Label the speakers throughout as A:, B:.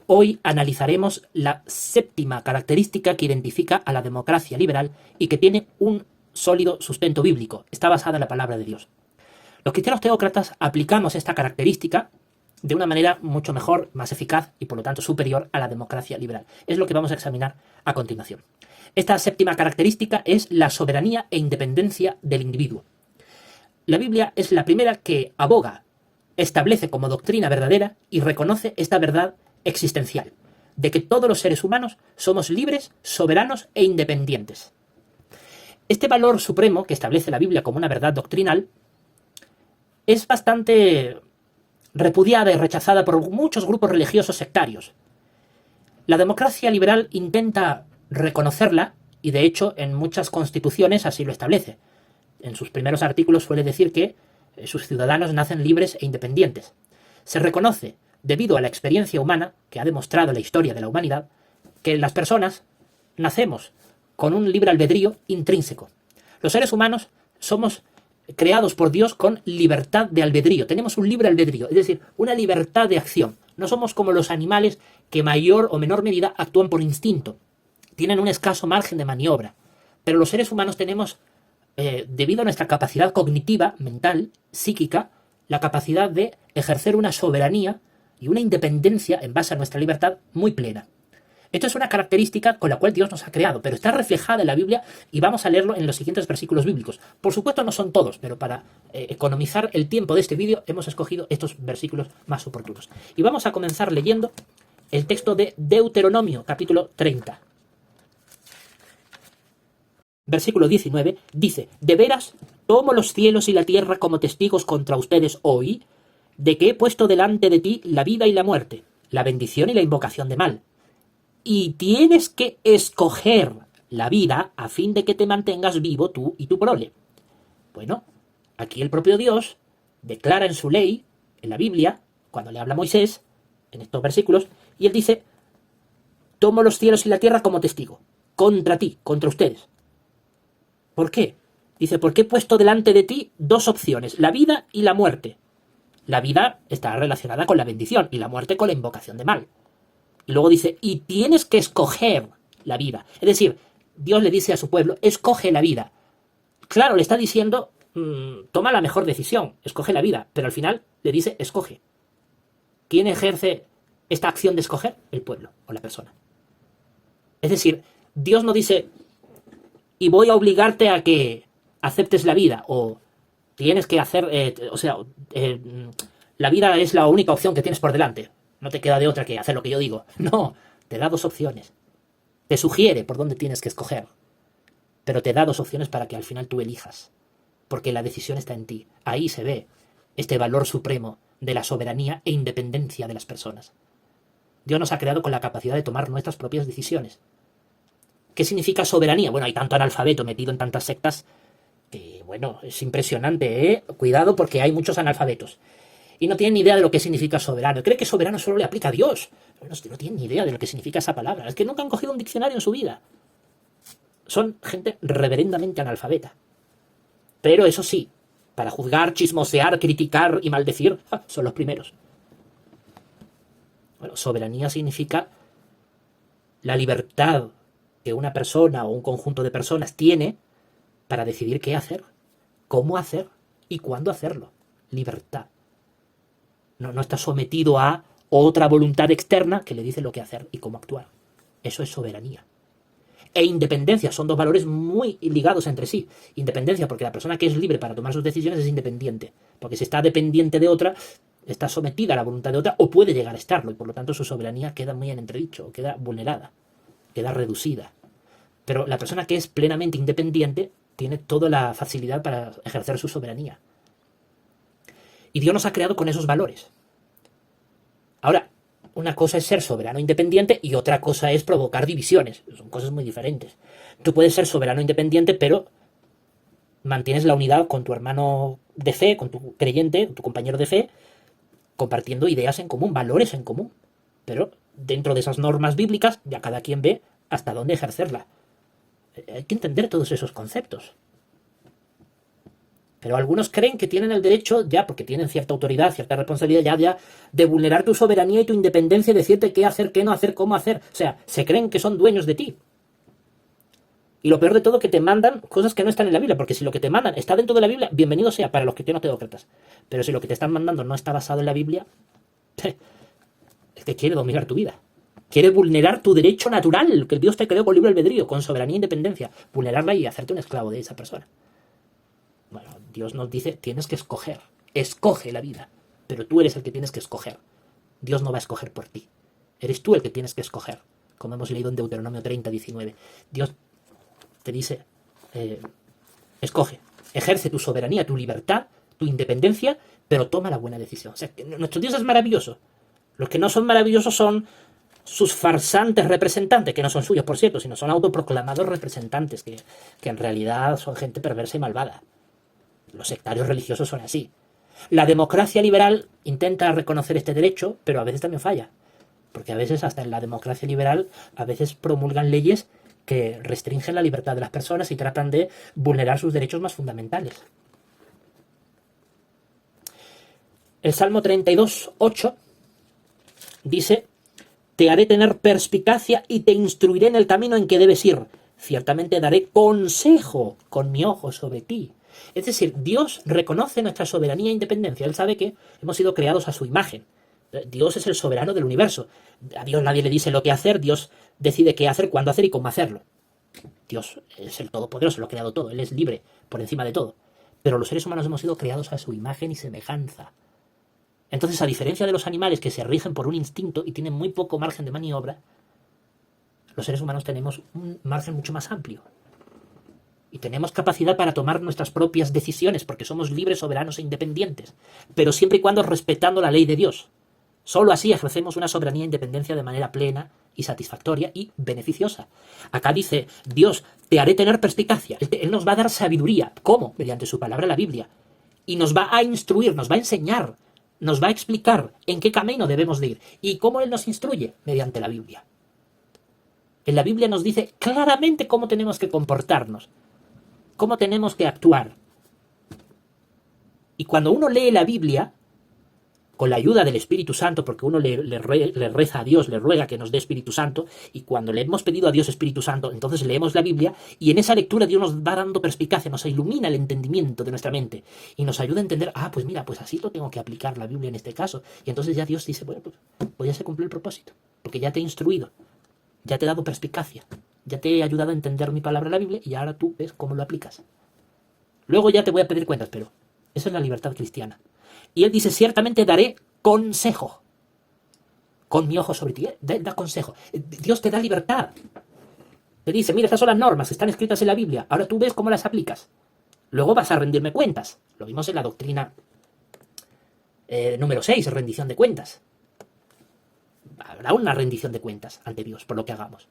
A: Hoy analizaremos la séptima característica que identifica a la democracia liberal y que tiene un sólido sustento bíblico. Está basada en la palabra de Dios. Los cristianos teócratas aplicamos esta característica de una manera mucho mejor, más eficaz y por lo tanto superior a la democracia liberal. Es lo que vamos a examinar a continuación. Esta séptima característica es la soberanía e independencia del individuo. La Biblia es la primera que aboga, establece como doctrina verdadera y reconoce esta verdad existencial, de que todos los seres humanos somos libres, soberanos e independientes. Este valor supremo que establece la Biblia como una verdad doctrinal es bastante repudiada y rechazada por muchos grupos religiosos sectarios. La democracia liberal intenta reconocerla y de hecho en muchas constituciones así lo establece. En sus primeros artículos suele decir que sus ciudadanos nacen libres e independientes. Se reconoce, debido a la experiencia humana que ha demostrado la historia de la humanidad, que las personas nacemos con un libre albedrío intrínseco. Los seres humanos somos creados por Dios con libertad de albedrío. Tenemos un libre albedrío, es decir, una libertad de acción. No somos como los animales que en mayor o menor medida actúan por instinto. Tienen un escaso margen de maniobra. Pero los seres humanos tenemos, debido a nuestra capacidad cognitiva, mental, psíquica, la capacidad de ejercer una soberanía y una independencia en base a nuestra libertad muy plena. Esto es una característica con la cual Dios nos ha creado, pero está reflejada en la Biblia y vamos a leerlo en los siguientes versículos bíblicos. Por supuesto no son todos, pero para economizar el tiempo de este vídeo hemos escogido estos versículos más oportunos. Y vamos a comenzar leyendo el texto de Deuteronomio, capítulo 30. Versículo 19 dice: «De veras tomo los cielos y la tierra como testigos contra ustedes hoy, de que he puesto delante de ti la vida y la muerte, la bendición y la invocación de mal. Y tienes que escoger la vida a fin de que te mantengas vivo tú y tu prole». Bueno, aquí el propio Dios declara en su ley, en la Biblia, cuando le habla a Moisés, en estos versículos, y él dice: «Tomo los cielos y la tierra como testigo, contra ti, contra ustedes». ¿Por qué? Dice: «Porque he puesto delante de ti dos opciones, la vida y la muerte». La vida está relacionada con la bendición y la muerte con la invocación de mal. Y luego dice: «Y tienes que escoger la vida». Es decir, Dios le dice a su pueblo: escoge la vida. Claro, le está diciendo, toma la mejor decisión, escoge la vida. Pero al final le dice: escoge. ¿Quién ejerce esta acción de escoger? El pueblo o la persona. Es decir, Dios no dice: y voy a obligarte a que aceptes la vida, o tienes que hacer, la vida es la única opción que tienes por delante. No te queda de otra que hacer lo que yo digo. No, te da dos opciones. Te sugiere por dónde tienes que escoger. Pero te da dos opciones para que al final tú elijas. Porque la decisión está en ti. Ahí se ve este valor supremo de la soberanía e independencia de las personas. Dios nos ha creado con la capacidad de tomar nuestras propias decisiones. ¿Qué significa soberanía? Bueno, hay tanto analfabeto metido en tantas sectas que, bueno, es impresionante, ¿eh? Cuidado porque hay muchos analfabetos. Y no tienen ni idea de lo que significa soberano. Cree que soberano solo le aplica a Dios. No tienen ni idea de lo que significa esa palabra. Es que nunca han cogido un diccionario en su vida. Son gente reverendamente analfabeta. Pero eso sí, para juzgar, chismosear, criticar y maldecir, son los primeros. Bueno, soberanía significa la libertad que una persona o un conjunto de personas tiene para decidir qué hacer, cómo hacer y cuándo hacerlo. Libertad. No está sometido a otra voluntad externa que le dice lo que hacer y cómo actuar. Eso es soberanía. E independencia son dos valores muy ligados entre sí. Independencia porque la persona que es libre para tomar sus decisiones es independiente. Porque si está dependiente de otra, está sometida a la voluntad de otra o puede llegar a estarlo. Y por lo tanto su soberanía queda muy en entredicho, queda vulnerada, queda reducida. Pero la persona que es plenamente independiente tiene toda la facilidad para ejercer su soberanía. Y Dios nos ha creado con esos valores. Ahora, una cosa es ser soberano independiente y otra cosa es provocar divisiones. Son cosas muy diferentes. Tú puedes ser soberano independiente, pero mantienes la unidad con tu hermano de fe, con tu creyente, tu compañero de fe, compartiendo ideas en común, valores en común. Pero dentro de esas normas bíblicas, ya cada quien ve hasta dónde ejercerla. Hay que entender todos esos conceptos. Pero algunos creen que tienen el derecho, ya porque tienen cierta autoridad, cierta responsabilidad, ya de vulnerar tu soberanía y tu independencia y decirte qué hacer, qué no hacer, cómo hacer. O sea, se creen que son dueños de ti. Y lo peor de todo, que te mandan cosas que no están en la Biblia, porque si lo que te mandan está dentro de la Biblia, bienvenido sea para los cristianos teócratas. Pero si lo que te están mandando no está basado en la Biblia, es que quiere dominar tu vida. Quiere vulnerar tu derecho natural, que Dios te creó con libre albedrío, con soberanía e independencia. Vulnerarla y hacerte un esclavo de esa persona. Bueno, Dios nos dice, tienes que escoger. Escoge la vida. Pero tú eres el que tienes que escoger. Dios no va a escoger por ti. Eres tú el que tienes que escoger. Como hemos leído en Deuteronomio 30, 19. Dios te dice, escoge. Ejerce tu soberanía, tu libertad, tu independencia, pero toma la buena decisión. O sea, que nuestro Dios es maravilloso. Los que no son maravillosos son sus farsantes representantes, que no son suyos, por cierto, sino son autoproclamados representantes, que en realidad son gente perversa y malvada. Los sectarios religiosos son así. La democracia liberal intenta reconocer este derecho, pero a veces también falla. Porque a veces, hasta en la democracia liberal, a veces promulgan leyes que restringen la libertad de las personas y tratan de vulnerar sus derechos más fundamentales. El Salmo 32, 8 dice: te haré tener perspicacia y te instruiré en el camino en que debes ir. Ciertamente daré consejo con mi ojo sobre ti. Es decir, Dios reconoce nuestra soberanía e independencia. Él sabe que hemos sido creados a su imagen. Dios es el soberano del universo. A Dios nadie le dice lo que hacer. Dios decide qué hacer, cuándo hacer y cómo hacerlo. Dios es el Todopoderoso, lo ha creado todo. Él es libre por encima de todo. Pero los seres humanos hemos sido creados a su imagen y semejanza. Entonces, a diferencia de los animales que se rigen por un instinto y tienen muy poco margen de maniobra, los seres humanos tenemos un margen mucho más amplio. Y tenemos capacidad para tomar nuestras propias decisiones, porque somos libres, soberanos e independientes. Pero siempre y cuando respetando la ley de Dios. Solo así ejercemos una soberanía e independencia de manera plena y satisfactoria y beneficiosa. Acá dice, Dios, te haré tener perspicacia. Él nos va a dar sabiduría. ¿Cómo? Mediante su palabra, la Biblia. Y nos va a instruir, nos va a enseñar, nos va a explicar en qué camino debemos de ir. ¿Y cómo Él nos instruye? Mediante la Biblia. En la Biblia nos dice claramente cómo tenemos que comportarnos, cómo tenemos que actuar. Y cuando uno lee la Biblia, con la ayuda del Espíritu Santo, porque uno le reza a Dios, le ruega que nos dé Espíritu Santo, y cuando le hemos pedido a Dios Espíritu Santo, entonces leemos la Biblia, y en esa lectura Dios nos va dando perspicacia, nos ilumina el entendimiento de nuestra mente, y nos ayuda a entender, pues mira, pues así lo tengo que aplicar la Biblia en este caso. Y entonces ya Dios dice, bueno, pues ya se cumplió el propósito, porque ya te he instruido, ya te he dado perspicacia, ya te he ayudado a entender mi palabra en la Biblia, y ahora tú ves cómo lo aplicas. Luego ya te voy a pedir cuentas, pero esa es la libertad cristiana. Y él dice, ciertamente daré consejo con mi ojo sobre ti. Da consejo. Dios te da libertad. Te dice, mira, estas son las normas, están escritas en la Biblia. Ahora tú ves cómo las aplicas. Luego vas a rendirme cuentas. Lo vimos en la doctrina número 6, rendición de cuentas. Habrá una rendición de cuentas ante Dios por lo que hagamos.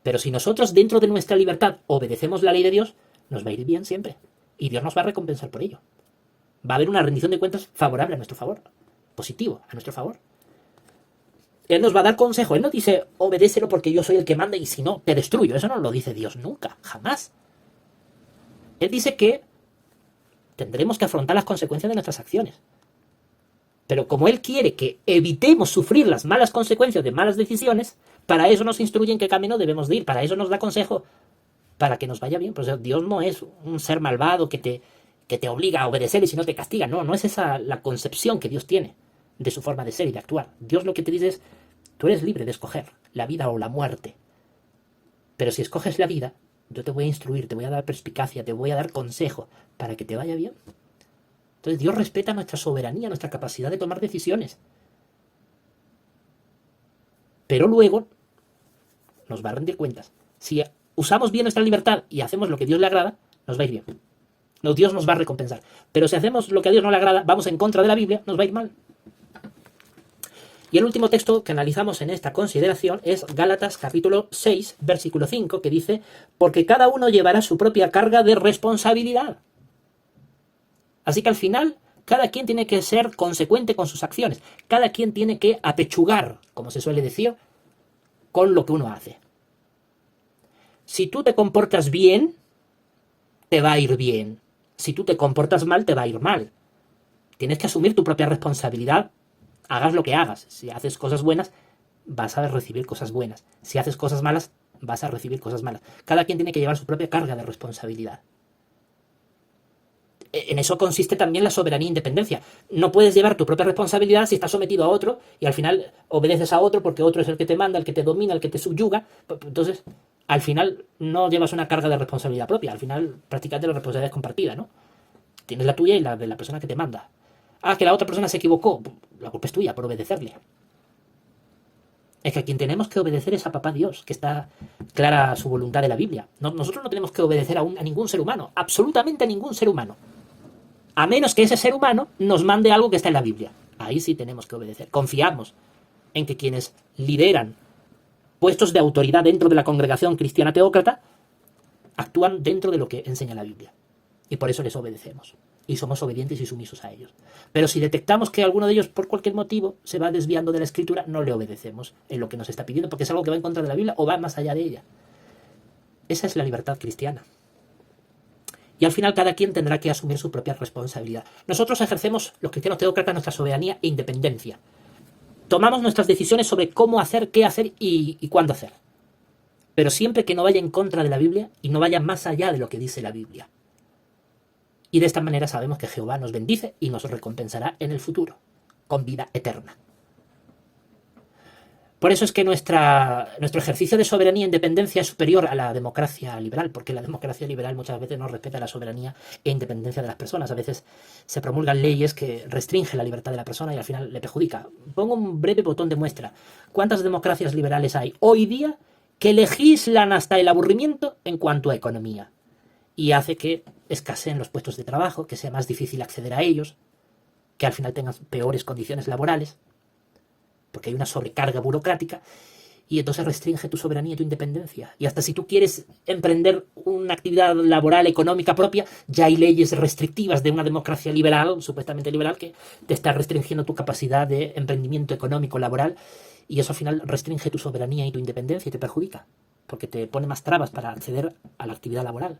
A: Pero si nosotros dentro de nuestra libertad obedecemos la ley de Dios, nos va a ir bien siempre. Y Dios nos va a recompensar por ello. Va a haber una rendición de cuentas favorable a nuestro favor. Positivo, a nuestro favor. Él nos va a dar consejo. Él no dice, obedécelo porque yo soy el que manda y si no, te destruyo. Eso no lo dice Dios nunca, jamás. Él dice que tendremos que afrontar las consecuencias de nuestras acciones. Pero como Él quiere que evitemos sufrir las malas consecuencias de malas decisiones, para eso nos instruye en qué camino debemos de ir. Para eso nos da consejo, para que nos vaya bien. Pues Dios no es un ser malvado que te obliga a obedecer y si no te castiga. No es esa la concepción que Dios tiene de su forma de ser y de actuar. Dios lo que te dice es, tú eres libre de escoger la vida o la muerte. Pero si escoges la vida, yo te voy a instruir, te voy a dar perspicacia, te voy a dar consejo para que te vaya bien. Entonces Dios respeta nuestra soberanía, nuestra capacidad de tomar decisiones. Pero luego nos va a rendir cuentas. Si usamos bien nuestra libertad y hacemos lo que a Dios le agrada, nos va a ir bien. No, Dios nos va a recompensar. Pero si hacemos lo que a Dios no le agrada, vamos en contra de la Biblia, nos va a ir mal. Y el último texto que analizamos en esta consideración es Gálatas capítulo 6, versículo 5, que dice, porque cada uno llevará su propia carga de responsabilidad. Así que al final, cada quien tiene que ser consecuente con sus acciones. Cada quien tiene que apechugar, como se suele decir, con lo que uno hace. Si tú te comportas bien, te va a ir bien. si tú te comportas mal, te va a ir mal. Tienes que asumir tu propia responsabilidad, hagas lo que hagas. Si haces cosas buenas, vas a recibir cosas buenas. Si haces cosas malas, vas a recibir cosas malas. Cada quien tiene que llevar su propia carga de responsabilidad. En eso consiste también la soberanía e independencia. No puedes llevar tu propia responsabilidad si estás sometido a otro y al final obedeces a otro porque otro es el que te manda, el que te domina, el que te subyuga. Entonces, al final no llevas una carga de responsabilidad propia. Al final, prácticamente la responsabilidad es compartida, ¿no? Tienes la tuya y la de la persona que te manda. Ah, que la otra persona se equivocó. La culpa es tuya por obedecerle. Es que a quien tenemos que obedecer es a Papá Dios, que está clara su voluntad de la Biblia. Nosotros no tenemos que obedecer a ningún ser humano, absolutamente a ningún ser humano. A menos que ese ser humano nos mande algo que está en la Biblia. Ahí sí tenemos que obedecer. Confiamos en que quienes lideran puestos de autoridad dentro de la congregación cristiana teócrata actúan dentro de lo que enseña la Biblia. Y por eso les obedecemos. Y somos obedientes y sumisos a ellos. Pero si detectamos que alguno de ellos, por cualquier motivo, se va desviando de la Escritura, no le obedecemos en lo que nos está pidiendo, porque es algo que va en contra de la Biblia o va más allá de ella. Esa es la libertad cristiana. Y al final cada quien tendrá que asumir su propia responsabilidad. Nosotros ejercemos, los cristianos teócratas, nuestra soberanía e independencia. Tomamos nuestras decisiones sobre cómo hacer, qué hacer y cuándo hacer. Pero siempre que no vaya en contra de la Biblia y no vaya más allá de lo que dice la Biblia. Y de esta manera sabemos que Jehová nos bendice y nos recompensará en el futuro, con vida eterna. Por eso es que nuestro ejercicio de soberanía e independencia es superior a la democracia liberal, porque la democracia liberal muchas veces no respeta la soberanía e independencia de las personas. A veces se promulgan leyes que restringen la libertad de la persona y al final le perjudica. Pongo un breve botón de muestra. ¿Cuántas democracias liberales hay hoy día que legislan hasta el aburrimiento en cuanto a economía? Y hace que escaseen los puestos de trabajo, que sea más difícil acceder a ellos, que al final tengan peores condiciones laborales, porque hay una sobrecarga burocrática, y entonces restringe tu soberanía y tu independencia. Y hasta si tú quieres emprender una actividad laboral, económica propia, ya hay leyes restrictivas de una democracia liberal, supuestamente liberal, que te está restringiendo tu capacidad de emprendimiento económico, laboral, y eso al final restringe tu soberanía y tu independencia y te perjudica, porque te pone más trabas para acceder a la actividad laboral.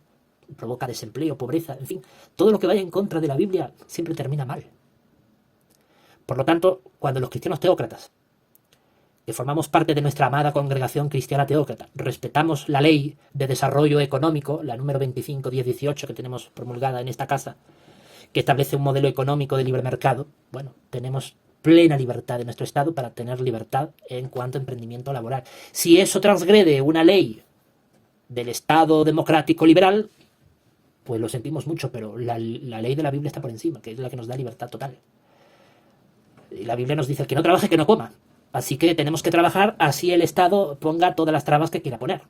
A: Provoca desempleo, pobreza, en fin, todo lo que vaya en contra de la Biblia siempre termina mal. Por lo tanto, cuando los cristianos teócratas, que formamos parte de nuestra amada congregación cristiana teócrata, respetamos la ley de desarrollo económico, la número 25/1018 que tenemos promulgada en esta casa, que establece un modelo económico de libre mercado, bueno, tenemos plena libertad en nuestro Estado para tener libertad en cuanto a emprendimiento laboral. Si eso transgrede una ley del Estado democrático liberal, pues lo sentimos mucho, pero la ley de la Biblia está por encima, que es la que nos da libertad total. Y la Biblia nos dice que no trabaje, que no coma. Así que tenemos que trabajar así el Estado ponga todas las trabas que quiera poner.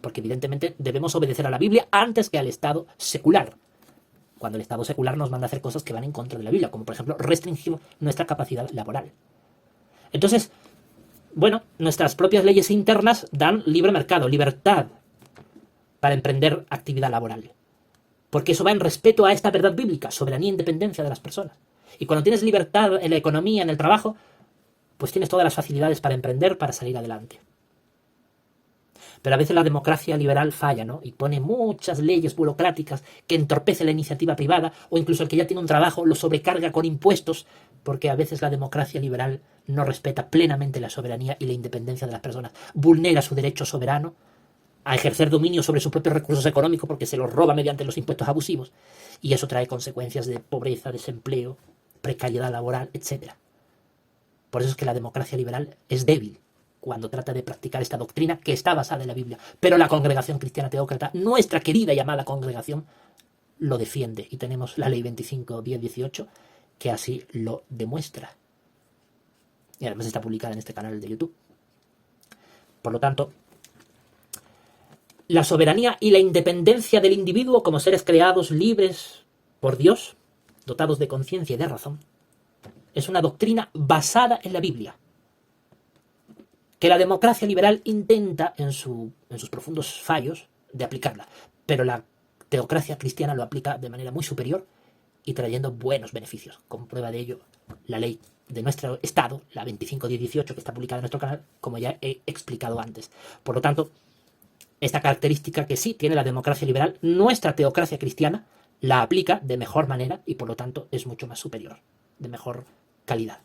A: Porque evidentemente debemos obedecer a la Biblia antes que al Estado secular. Cuando el Estado secular nos manda a hacer cosas que van en contra de la Biblia, como por ejemplo restringir nuestra capacidad laboral. Entonces, bueno, nuestras propias leyes internas dan libre mercado, libertad para emprender actividad laboral. Porque eso va en respeto a esta verdad bíblica, soberanía e independencia de las personas. Y cuando tienes libertad en la economía, en el trabajo, pues tienes todas las facilidades para emprender, para salir adelante. Pero a veces la democracia liberal falla, ¿no? Y pone muchas leyes burocráticas que entorpecen la iniciativa privada, o incluso el que ya tiene un trabajo lo sobrecarga con impuestos, porque a veces la democracia liberal no respeta plenamente la soberanía y la independencia de las personas. Vulnera su derecho soberano a ejercer dominio sobre sus propios recursos económicos porque se los roba mediante los impuestos abusivos. Y eso trae consecuencias de pobreza, desempleo, precariedad laboral, etc. Por eso es que la democracia liberal es débil cuando trata de practicar esta doctrina que está basada en la Biblia. Pero la congregación cristiana teócrata, nuestra querida y amada congregación, lo defiende. Y tenemos la ley 25/1018 que así lo demuestra. Y además está publicada en este canal de YouTube. Por lo tanto, la soberanía y la independencia del individuo como seres creados libres por Dios, dotados de conciencia y de razón, es una doctrina basada en la Biblia, que la democracia liberal intenta, en sus profundos fallos, de aplicarla. Pero la teocracia cristiana lo aplica de manera muy superior y trayendo buenos beneficios. Como prueba de ello, la ley de nuestro Estado, la 25/1018, que está publicada en nuestro canal, como ya he explicado antes. Por lo tanto, esta característica que sí tiene la democracia liberal, nuestra teocracia cristiana la aplica de mejor manera y por lo tanto es mucho más superior, de mejor calidad.